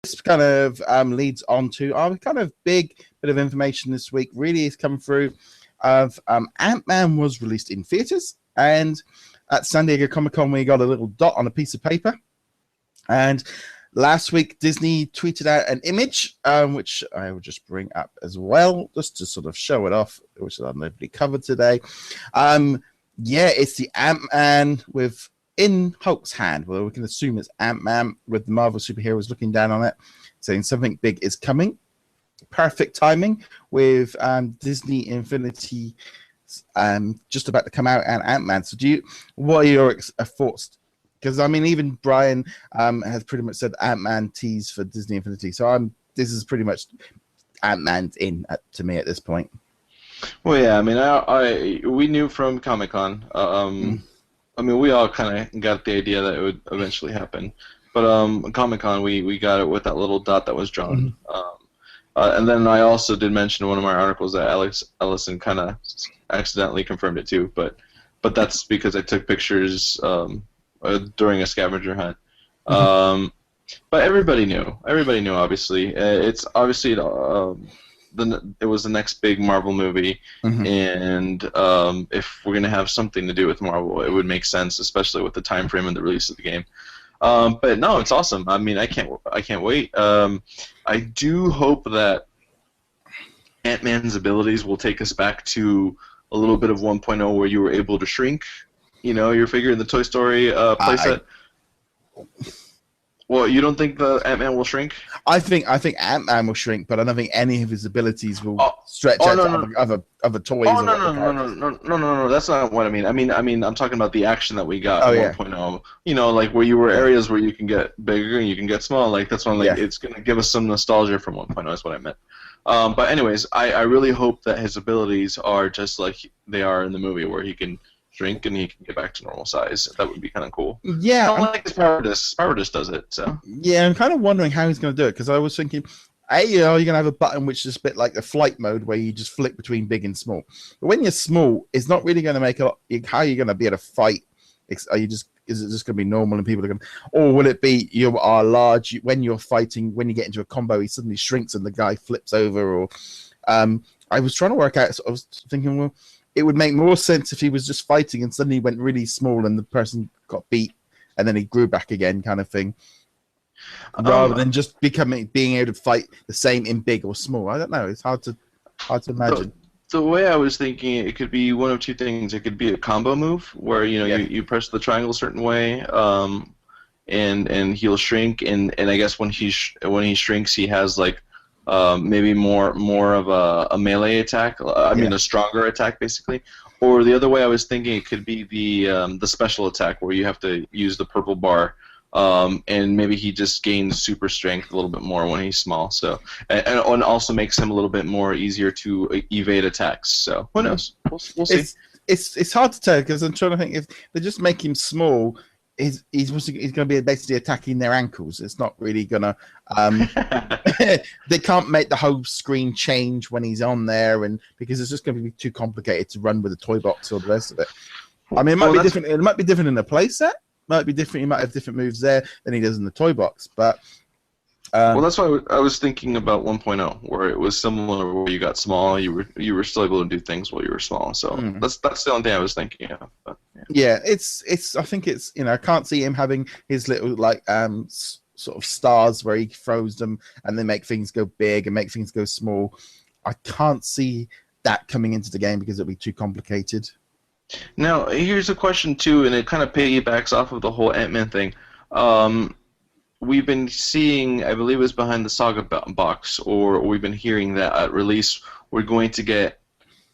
this kind of leads on to our kind of big bit of information this week. Really has come through of Ant-Man was released in theaters, and at San Diego Comic-Con we got a little dot on a piece of paper. And last week Disney tweeted out an image, which I will just bring up as well, just to sort of show it off, which I've already covered today. Yeah, it's the Ant-Man with in Hulk's hand. Well, we can assume it's Ant-Man with the Marvel superheroes looking down on it, saying something big is coming. Perfect timing with Disney Infinity just about to come out and Ant-Man. So what are your thoughts? Because I mean, even Brian has pretty much said Ant-Man tease for Disney Infinity. So this is pretty much Ant-Man's in to me at this point. Well, yeah, I mean, we knew from Comic-Con. I mean, we all kind of got the idea that it would eventually happen. But Comic-Con, we got it with that little dot that was drawn. And then I also did mention in one of my articles that Alex Ellison kind of accidentally confirmed it too. But that's because I took pictures during a scavenger hunt. But everybody knew. Everybody knew, obviously. It's obviously it was the next big Marvel movie, and if we're gonna have something to do with Marvel, it would make sense, especially with the time frame and the release of the game. But no, it's awesome. I mean, I can't wait. I do hope that Ant-Man's abilities will take us back to a little bit of 1.0, where you were able to shrink, your figure in the Toy Story playset. Well, you don't think the Ant-Man will shrink? I think Ant-Man will shrink, but I don't think any of his abilities will stretch out to other toys. Oh, no, that's not what I mean. I mean, I'm talking about the action that we got in 1.0. Like where you were areas where you can get bigger and you can get small. Like that's one. It's gonna give us some nostalgia from 1.0. Is what I meant. But anyways, I really hope that his abilities are just like they are in the movie, where he can shrink and he can get back to normal size. That would be kind of cool. Yeah, I like his power disc. Power disc does it. So yeah, I'm kind of wondering how he's going to do it, because I was thinking, you're going to have a button which is a bit like the flight mode, where you just flick between big and small. But when you're small, it's not really going to make a lot. How are you going to be able to fight? Is it just going to be normal and people are going? Or will it be you are large when you're fighting? When you get into a combo, he suddenly shrinks and the guy flips over. Or I was trying to work out. So I was thinking, well, it would make more sense if he was just fighting and suddenly went really small and the person got beat and then he grew back again, kind of thing, rather than just being able to fight the same in big or small. I don't know. It's hard to imagine. The way I was thinking, it could be one of two things. It could be a combo move where you press the triangle a certain way, and he'll shrink. And I guess when he shrinks, he has like maybe more of a melee attack. I mean, a stronger attack, basically. Or the other way I was thinking, it could be the special attack where you have to use the purple bar, and maybe he just gains super strength a little bit more when he's small. So and also makes him a little bit more easier to evade attacks. So who knows? We'll see. It's hard to tell, because I'm trying to think, if they just make him small, he's going to be basically attacking their ankles. It's not really going to. They can't make the whole screen change when he's on there, and because it's just going to be too complicated to run with a toy box or the rest of it. I mean, it might be different. It might be different in the playset. Might be different. He might have different moves there than he does in the toy box. But well, that's why I was thinking about 1.0, where it was similar, where you got small, you were still able to do things while you were small. So that's the only thing I was thinking of. But, yeah, it's. I think it's. I can't see him having his little sort of stars where he throws them and they make things go big and make things go small. I can't see that coming into the game because it'll be too complicated. Now, here's a question too, and it kind of piggybacks off of the whole Ant-Man thing. We've been seeing, I believe it was behind the Saga box, or we've been hearing that at release we're going to get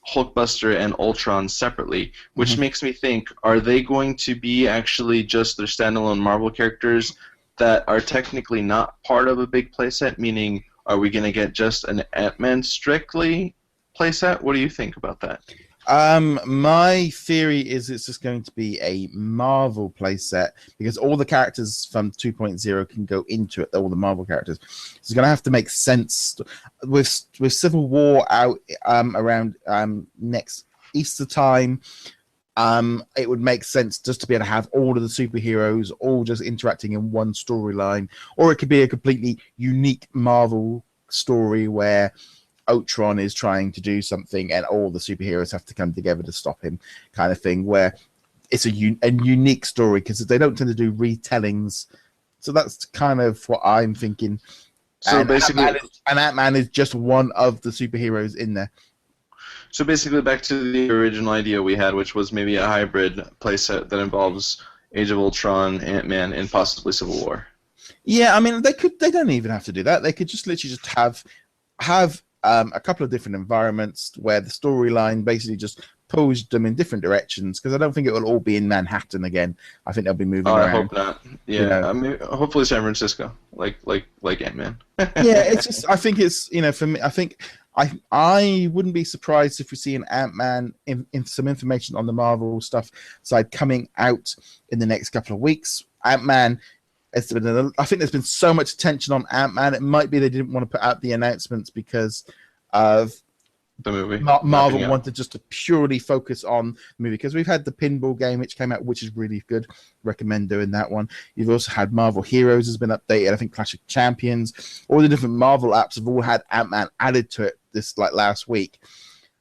Hulkbuster and Ultron separately, which makes me think, are they going to be actually just their standalone Marvel characters that are technically not part of a big playset? Meaning, are we going to get just an Ant-Man strictly playset? What do you think about that? My theory is it's just going to be a Marvel playset, because all the characters from 2.0 can go into it. All the Marvel characters. It's going to have to make sense with Civil War out around next Easter time. it would make sense just to be able to have all of the superheroes all just interacting in one storyline, or it could be a completely unique Marvel story where Ultron is trying to do something and all the superheroes have to come together to stop him, kind of thing, where it's a unique story, because they don't tend to do retellings. So that's kind of what I'm thinking. So and basically, Ant-Man is just one of the superheroes in there. So basically, back to the original idea we had, which was maybe a hybrid playset that involves Age of Ultron, Ant-Man, and possibly Civil War. Yeah, I mean, they don't even have to do that. They could just literally just have a couple of different environments where the storyline basically just pulls them in different directions. Because I don't think it will all be in Manhattan again. I think they'll be moving around. I hope not. Yeah, you know. I mean, hopefully San Francisco, like Ant-Man. Yeah, it's just, I think it's, for me, I think I wouldn't be surprised if we see an Ant-Man in some information on the Marvel stuff side coming out in the next couple of weeks. Ant-Man, I think there's been so much attention on Ant-Man. It might be they didn't want to put out the announcements because of the movie. Marvel wanted just to purely focus on the movie, because we've had the pinball game which came out, which is really good. Recommend doing that one. You've also had Marvel Heroes has been updated. I think Clash of Champions, all the different Marvel apps have all had Ant-Man added to it this last week.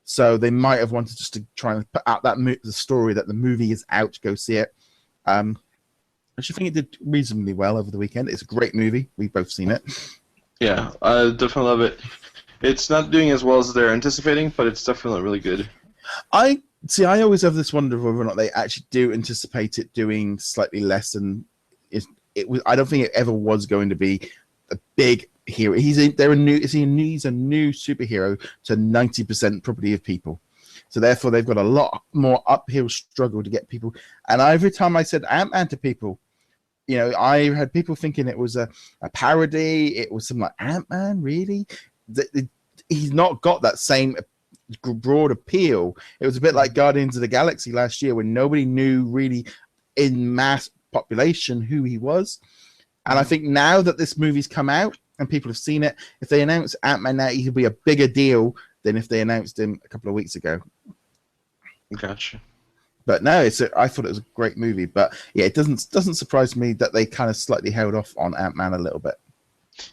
So they might have wanted just to try and put out the story that the movie is out. Go see it. I actually think it did reasonably well over the weekend. It's a great movie. We've both seen it. Yeah, I definitely love it. It's not doing as well as they're anticipating, but it's definitely really good. I always have this wonder whether or not they actually do anticipate it doing slightly less than it was. I don't think it ever was going to be a big hero. He's a new superhero to 90% probably of people. So therefore, they've got a lot more uphill struggle to get people. And every time I said Ant-Man to people, I had people thinking it was a parody. It was something like, Ant-Man, really? He's not got that same broad appeal. It was a bit like Guardians of the Galaxy last year, when nobody knew really in mass population who he was. And I think now that this movie's come out and people have seen it, if they announce Ant-Man now, he'll be a bigger deal than if they announced him a couple of weeks ago. Gotcha. But no, I thought it was a great movie. But yeah, it doesn't surprise me that they kind of slightly held off on Ant-Man a little bit.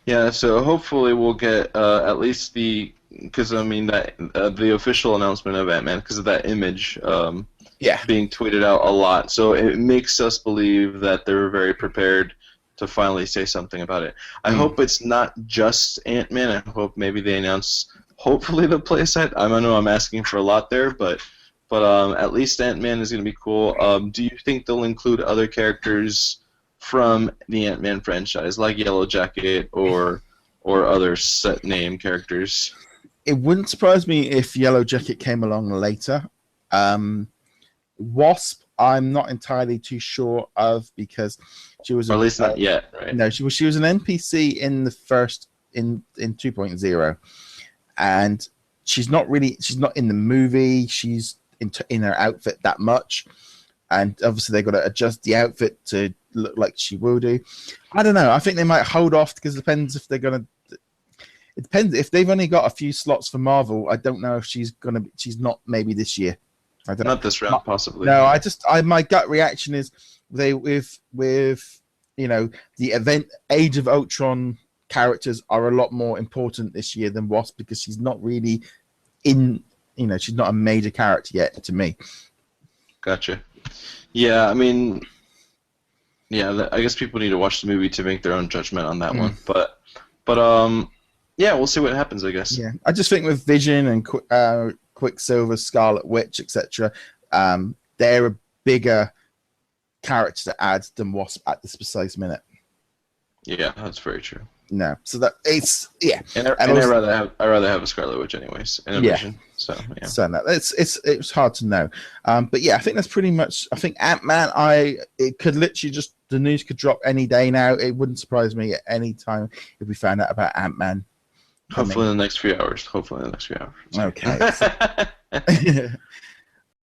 Yeah, so hopefully we'll get at least because I mean that the official announcement of Ant-Man, because of that image being tweeted out a lot. So it makes us believe that they're very prepared to finally say something about it. I hope it's not just Ant-Man. I hope maybe they announce hopefully the playset. I know I'm asking for a lot there, but at least Ant-Man is going to be cool. Do you think they'll include other characters from the Ant-Man franchise, like Yellow Jacket or other set name characters? It wouldn't surprise me if Yellow Jacket came along later. Wasp, I'm not entirely too sure of, because she was, or at least not yet, right? No, she was an NPC in the first in 2.0, and she's not in the movie. She's in her outfit that much, and obviously they've got to adjust the outfit to look like she will do. I don't know. I think they might hold off, because it depends if they're gonna. It depends if they've only got a few slots for Marvel. I don't know if she's not maybe this year. I don't know. Not this round, possibly. No, my gut reaction is with the event Age of Ultron characters are a lot more important this year than Wasp, because she's not really she's not a major character yet to me. Gotcha. Yeah, I mean, yeah, I guess people need to watch the movie to make their own judgment on that one. But yeah, we'll see what happens, I guess. Yeah, I just think with Vision and Quicksilver, Scarlet Witch, etc., they're a bigger character to add than Wasp at this precise minute. Yeah, that's very true. No, so that it's and I'd rather have a Scarlet Witch anyways, and a Vision. So yeah, so no, it's hard to know, but yeah, I think that's pretty much. I think Ant-Man. It could literally just, the news could drop any day now. It wouldn't surprise me at any time if we found out about Ant-Man. Hopefully in the next few hours. Okay.